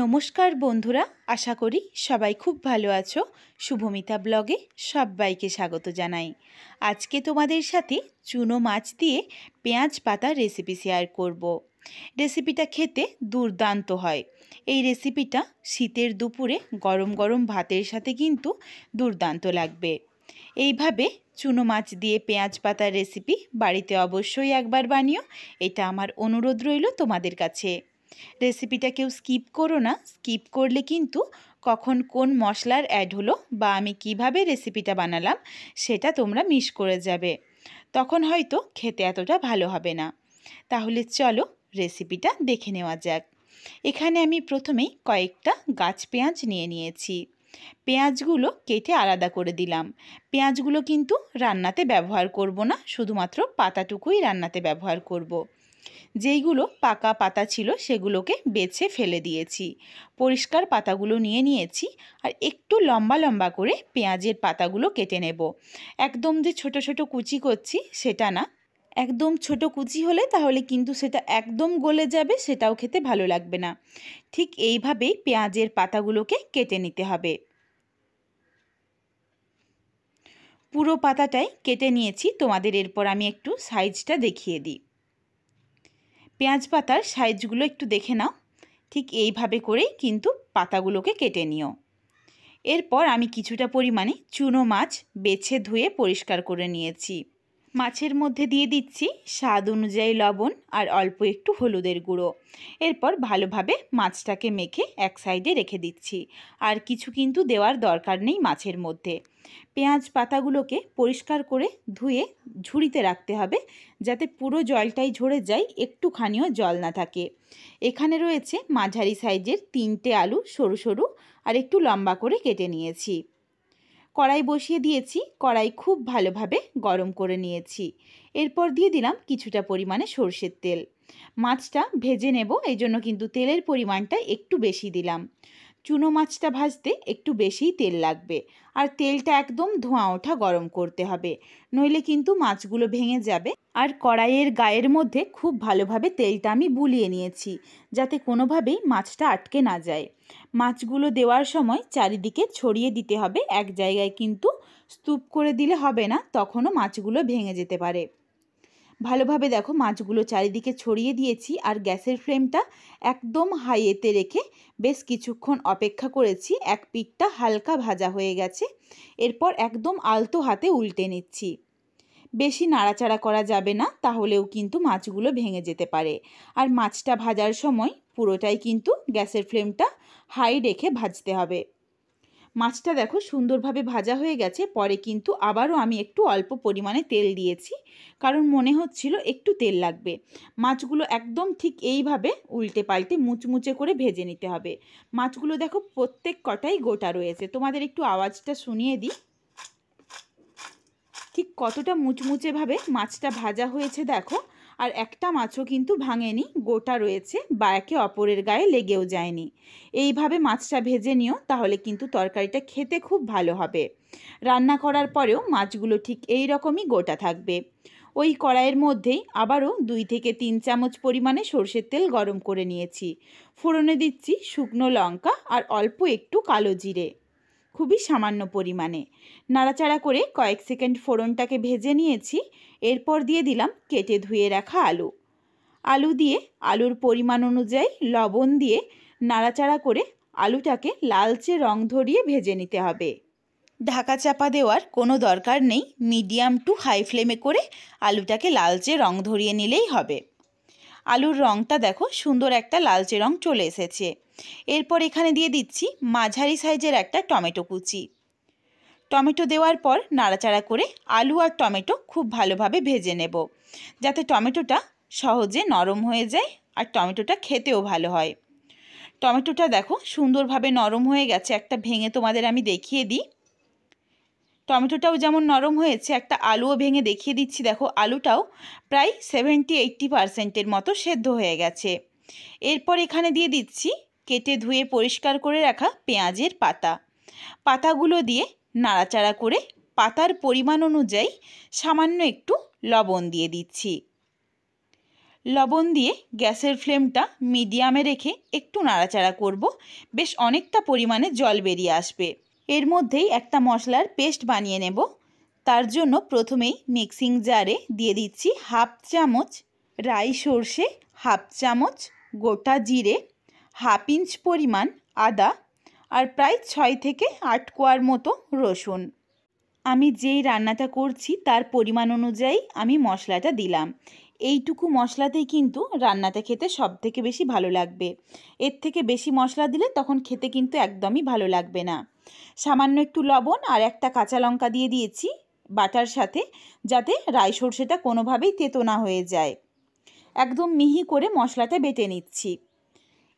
নমস্কার বন্ধুরা, আশা করি সবাই খুব ভালো আছো। শুভমিতা ব্লগে সবাইকে স্বাগত জানাই। আজকে তোমাদের সাথে চুনো মাছ দিয়ে পেঁয়াজ পাতার রেসিপি শেয়ার করব। রেসিপিটা খেতে দুর্দান্ত হয়। এই রেসিপিটা শীতের দুপুরে গরম গরম ভাতের সাথে কিন্তু দুর্দান্ত লাগবে। এইভাবে চুনো মাছ দিয়ে পেঁয়াজ পাতার রেসিপি বাড়িতে অবশ্যই একবার বানিও, এটা আমার অনুরোধ রইল তোমাদের কাছে। রেসিপিটা কেউ স্কিপ করো না, স্কিপ করলে কিন্তু কখন কোন মশলার অ্যাড হলো বা আমি কিভাবে রেসিপিটা বানালাম সেটা তোমরা মিস করে যাবে, তখন হয়তো খেতে এতটা ভালো হবে না। তাহলে চলো রেসিপিটা দেখে নেওয়া যাক। এখানে আমি প্রথমেই কয়েকটা গাছ পেঁয়াজ নিয়েছি। পেঁয়াজগুলো কেটে আলাদা করে দিলাম। পেঁয়াজগুলো কিন্তু রান্নাতে ব্যবহার করব না, শুধুমাত্র পাতাটুকুই রান্নাতে ব্যবহার করব। যেইগুলো পাকা পাতা ছিল সেগুলোকে বেছে ফেলে দিয়েছি। পরিষ্কার পাতাগুলো নিয়েছি আর একটু লম্বা লম্বা করে পেঁয়াজের পাতাগুলো কেটে নেব। একদম যে ছোট ছোট কুচি করছি সেটা না, একদম ছোট কুচি হলে তাহলে কিন্তু সেটা একদম গলে যাবে, সেটাও খেতে ভালো লাগবে না। ঠিক এইভাবেই পেঁয়াজের পাতাগুলোকে কেটে নিতে হবে। পুরো পাতাটাই কেটে নিয়েছি, তোমাদের এরপর আমি একটু সাইজটা দেখিয়ে দিই। পেঁয়াজ পাতার সাইজগুলো একটু দেখে নাও। ঠিক এইভাবে করেই কিন্তু পাতাগুলোকে কেটে নিও। এরপর আমি কিছুটা পরিমাণে চুনো মাছ বেছে ধুয়ে পরিষ্কার করে নিয়েছি। মাছের মধ্যে দিয়ে দিচ্ছি স্বাদ অনুযায়ী লবণ আর অল্প একটু হলুদের গুঁড়ো। এরপর ভালোভাবে মাছটাকে মেখে এক সাইডে রেখে দিচ্ছি। আর কিছু কিন্তু দেওয়ার দরকার নেই মাছের মধ্যে। পেঁয়াজ পাতাগুলোকে পরিষ্কার করে ধুয়ে ঝুড়িতে রাখতে হবে, যাতে পুরো জলটাই ঝরে যায়, একটুখানিও জল না থাকে। এখানে রয়েছে মাঝারি সাইজের 3টে আলু, সরু সরু আর একটু লম্বা করে কেটে নিয়েছি। কড়াই বসিয়ে দিয়েছি, কড়াই খুব ভালোভাবে গরম করে নিয়েছি। এরপর দিয়ে দিলাম কিছুটা পরিমাণে সরষের তেল। মাছটা ভেজে নেব, এই জন্য কিন্তু তেলের পরিমাণটা একটু বেশি দিলাম। চুনো মাছটা ভাজতে একটু বেশিই তেল লাগবে, আর তেলটা একদম ধোঁয়া ওঠা গরম করতে হবে, নইলে কিন্তু মাছগুলো ভেঙে যাবে। আর কড়াইয়ের গায়ের মধ্যে খুব ভালোভাবে তেলটা আমি বুলিয়ে নিয়েছি, যাতে কোনোভাবেই মাছটা আটকে না যায়। মাছগুলো দেওয়ার সময় চারিদিকে ছড়িয়ে দিতে হবে, এক জায়গায় কিন্তু স্তূপ করে দিলে হবে না, তখনও মাছগুলো ভেঙে যেতে পারে। ভালোভাবে দেখো মাছগুলো চারিদিকে ছড়িয়ে দিয়েছি, আর গ্যাসের ফ্লেমটা একদম হাইয়েতে রেখে বেশ কিছুক্ষণ অপেক্ষা করেছি। এক পিঠটা হালকা ভাজা হয়ে গেছে, এরপর একদম আলতো হাতে উল্টে নিচ্ছি। বেশি নাড়াচাড়া করা যাবে না, তাহলেও কিন্তু মাছগুলো ভেঙে যেতে পারে। আর মাছটা ভাজার সময় পুরোটাই কিন্তু গ্যাসের ফ্লেমটা হাই রেখে ভাজতে হবে। মাছটা দেখো সুন্দরভাবে ভাজা হয়ে গেছে। পরে কিন্তু আবারও আমি একটু অল্প পরিমাণে তেল দিয়েছি, কারণ মনে হচ্ছিল একটু তেল লাগবে। মাছগুলো একদম ঠিক এইভাবে উল্টে পাল্টে মুচমুচে করে ভেজে নিতে হবে। মাছগুলো দেখো প্রত্যেক কটাই গোটা রয়েছে, তোমাদের একটু আওয়াজটা শুনিয়ে দিই। ঠিক কতটা মুচমুচেভাবে মাছটা ভাজা হয়েছে দেখো, আর একটা মাছও কিন্তু ভাঙেনি, গোটা রয়েছে বা একে অপরের গায়ে লেগেও যায়নি। এইভাবে মাছটা ভেজে নিও, তাহলে কিন্তু তরকারিটা খেতে খুব ভালো হবে। রান্না করার পরেও মাছগুলো ঠিক এই রকমই গোটা থাকবে। ওই কড়াইয়ের মধ্যেই আবারও 2 থেকে 3 চামচ পরিমাণে সরষের তেল গরম করে নিয়েছি। ফোড়নে দিচ্ছি শুকনো লঙ্কা আর অল্প একটু কালো জিরে, খুবই সামান্য পরিমাণে। নাড়াচাড়া করে কয়েক সেকেন্ড ফোড়নটাকে ভেজে নিয়েছি। এরপর দিয়ে দিলাম কেটে ধুয়ে রাখা আলু। আলু দিয়ে আলুর পরিমাণ অনুযায়ী লবণ দিয়ে নাড়াচাড়া করে আলুটাকে লালচে রং ধরিয়ে ভেজে নিতে হবে। ঢাকা চাপা দেওয়ার কোনো দরকার নেই, মিডিয়াম টু হাই ফ্লেমে করে আলুটাকে লালচে রং ধরিয়ে নিলেই হবে। আলুর রঙটা দেখো সুন্দর একটা লালচে রং চলে এসেছে। এরপর এখানে দিয়ে দিচ্ছি মাঝারি সাইজের একটা টমেটো কুচি। টমেটো দেওয়ার পর নাড়াচাড়া করে আলু আর টমেটো খুব ভালোভাবে ভেজে নেব, যাতে টমেটোটা সহজে নরম হয়ে যায় আর টমেটোটা খেতেও ভালো হয়। টমেটোটা দেখো সুন্দরভাবে নরম হয়ে গেছে, একটা ভেঙে তোমাদের আমি দেখিয়ে দিই। টমেটোটাও যেমন নরম হয়েছে, একটা আলুও ভেঙে দেখিয়ে দিচ্ছি। দেখো আলুটাও প্রায় 70-80% মতো সেদ্ধ হয়ে গেছে। এরপর এখানে দিয়ে দিচ্ছি কেটে ধুয়ে পরিষ্কার করে রাখা পেঁয়াজের পাতা। পাতাগুলো দিয়ে নাড়াচাড়া করে পাতার পরিমাণ অনুযায়ী সামান্য একটু লবণ দিয়ে দিচ্ছি। লবণ দিয়ে গ্যাসের ফ্লেমটা মিডিয়ামে রেখে একটু নাড়াচাড়া করব। বেশ অনেকটা পরিমাণে জল বেরিয়ে আসবে। এর মধ্যেই একটা মশলার পেস্ট বানিয়ে নেব। তার জন্য প্রথমেই মিক্সিং জারে দিয়ে দিচ্ছি হাফ চামচ রাই সর্ষে, হাফ চামচ গোটা জিরে, হাফ ইঞ্চ পরিমাণ আদা আর প্রায় 6 থেকে 8 কোয়ার মতো রসুন। আমি যেই রান্নাটা করছি তার পরিমাণ অনুযায়ী আমি মশলাটা দিলাম। এইটুকু মশলাতেই কিন্তু রান্নাটা খেতে সবথেকে বেশি ভালো লাগবে। এর থেকে বেশি মশলা দিলে তখন খেতে কিন্তু একদমই ভালো লাগবে না। সামান্য একটু লবণ আর একটা কাঁচা লঙ্কা দিয়ে দিয়েছি বাটার সাথে, যাতে রাই সর্ষেটা কোনোভাবেই তেতো না হয়ে যায়। একদম মিহি করে মশলাটা বেটে নিচ্ছি।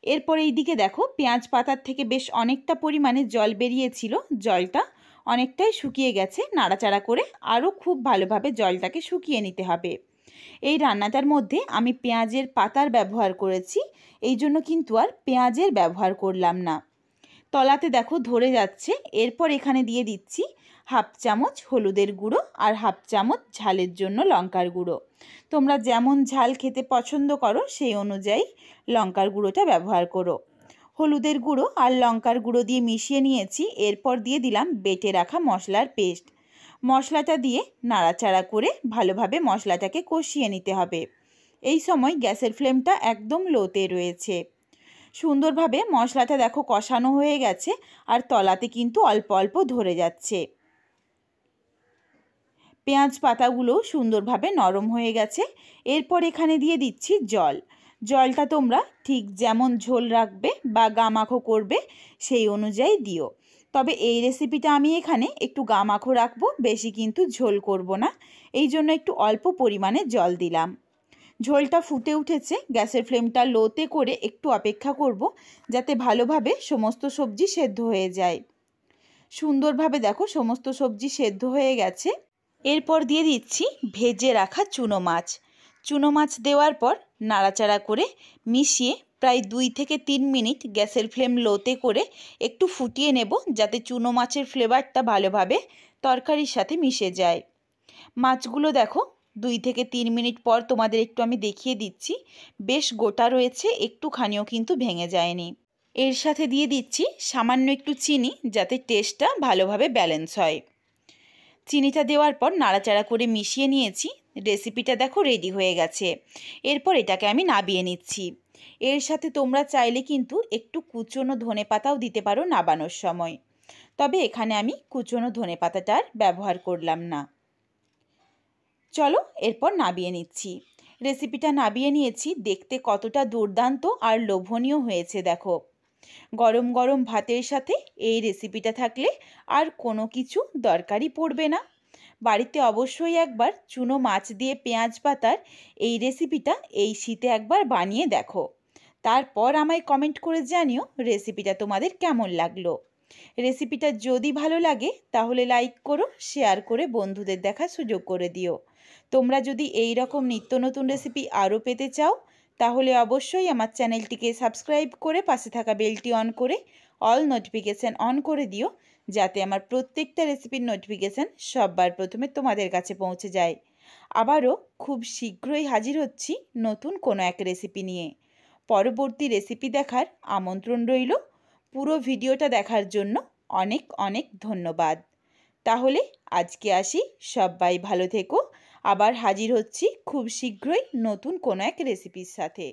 এরপর এইদিকে দেখো পেঁয়াজ পাতার থেকে বেশ অনেকটা পরিমাণে জল বেরিয়েছিল, জলটা অনেকটাই শুকিয়ে গেছে। নাড়াচাড়া করে আরও খুব ভালোভাবে জলটাকে শুকিয়ে নিতে হবে। এই রান্নাটার মধ্যে আমি পেঁয়াজের পাতার ব্যবহার করেছি, এই জন্য কিন্তু আর পেঁয়াজের ব্যবহার করলাম না। তলাতে দেখো ধরে যাচ্ছে। এরপর এখানে দিয়ে দিচ্ছি হাফ চামচ হলুদের গুঁড়ো আর হাফ চামচ ঝালের জন্য লঙ্কার গুঁড়ো। তোমরা যেমন ঝাল খেতে পছন্দ করো সেই অনুযায়ী লঙ্কার গুঁড়োটা ব্যবহার করো। হলুদের গুঁড়ো আর লঙ্কার গুঁড়ো দিয়ে মিশিয়ে নিয়েছি। এরপর দিয়ে দিলাম বেটে রাখা মশলার পেস্ট। মশলাটা দিয়ে নাড়াচাড়া করে ভালোভাবে মশলাটাকে কষিয়ে নিতে হবে। এই সময় গ্যাসের ফ্লেমটা একদম লোতে রয়েছে। সুন্দরভাবে মশলাটা দেখো কষানো হয়ে গেছে আর তলাতে কিন্তু অল্প অল্প ধরে যাচ্ছে। পেঁয়াজ পাতাগুলো সুন্দরভাবে নরম হয়ে গেছে। এরপর এখানে দিয়ে দিচ্ছি জল। জলটা তোমরা ঠিক যেমন ঝোল রাখবে বা গামাখো করবে সেই অনুযায়ী দিও। তবে এই রেসিপিটা আমি এখানে একটু গামাখো রাখবো, বেশি কিন্তু ঝোল করব না, এই জন্য একটু অল্প পরিমাণে জল দিলাম। ঝোলটা ফুটে উঠেছে। গ্যাসের ফ্লেমটা লোতে করে একটু অপেক্ষা করব যাতে ভালোভাবে সমস্ত সবজি সেদ্ধ হয়ে যায়। সুন্দরভাবে দেখো সমস্ত সবজি সেদ্ধ হয়ে গেছে। এরপর দিয়ে দিচ্ছি ভেজে রাখা চুনো মাছ। চুনো মাছ দেওয়ার পর নাড়াচাড়া করে মিশিয়ে প্রায় 2 থেকে 3 মিনিট গ্যাসের ফ্লেম লোতে করে একটু ফুটিয়ে নেব, যাতে চুনো মাছের ফ্লেভারটা ভালোভাবে তরকারির সাথে মিশে যায়। মাছগুলো দেখো 2 থেকে 3 মিনিট পর তোমাদের একটু আমি দেখিয়ে দিচ্ছি, বেশ গোটা রয়েছে, একটুখানিও কিন্তু ভেঙে যায়নি। এর সাথে দিয়ে দিচ্ছি সামান্য একটু চিনি, যাতে টেস্টটা ভালোভাবে ব্যালেন্স হয়। চিনিটা দেওয়ার পর নাড়াচাড়া করে মিশিয়ে নিয়েছি। রেসিপিটা দেখো রেডি হয়ে গেছে। এরপর এটাকে আমি নাবিয়ে নিচ্ছি। এর সাথে তোমরা চাইলে কিন্তু একটু কুচনো ধনেপাতাও দিতে পারো নাবানোর সময়, তবে এখানে আমি কুচনো ধনেপাতাটার ব্যবহার করলাম না। চলো এরপর নাবিয়ে নিচ্ছি। রেসিপিটা নাবিয়ে নিয়েছি। দেখতে কতটা দুর্দান্ত আর লোভনীয় হয়েছে দেখো। গরম গরম ভাতের সাথে এই রেসিপিটা থাকলে আর কোনো কিছু দরকারই পড়বে না। বাড়িতে অবশ্যই একবার চুনো মাছ দিয়ে পেঁয়াজ পাতার এই রেসিপিটা এই শীতে একবার বানিয়ে দেখো। তারপর আমায় কমেন্ট করে জানিও রেসিপিটা তোমাদের কেমন লাগলো। রেসিপিটা যদি ভালো লাগে তাহলে লাইক করো, শেয়ার করে বন্ধুদের দেখার সুযোগ করে দিও। তোমরা যদি এই রকম নিত্য নতুন রেসিপি আরও পেতে চাও তাহলে অবশ্যই আমার চ্যানেলটিকে সাবস্ক্রাইব করে পাশে থাকা বেলটি অন করে অল নোটিফিকেশান অন করে দিও, যাতে আমার প্রত্যেকটা রেসিপির নোটিফিকেশান সবার প্রথমে তোমাদের কাছে পৌঁছে যায়। আবারও খুব শীঘ্রই হাজির হচ্ছি নতুন কোনো এক রেসিপি নিয়ে। পরবর্তী রেসিপি দেখার আমন্ত্রণ রইল। পুরো ভিডিওটা দেখার জন্য অনেক অনেক ধন্যবাদ। তাহলে আজকে আসি, সবাই ভালো থেকো। আবার হাজির হচ্ছি খুব শীঘ্রই নতুন কোনো এক রেসিপির সাথে।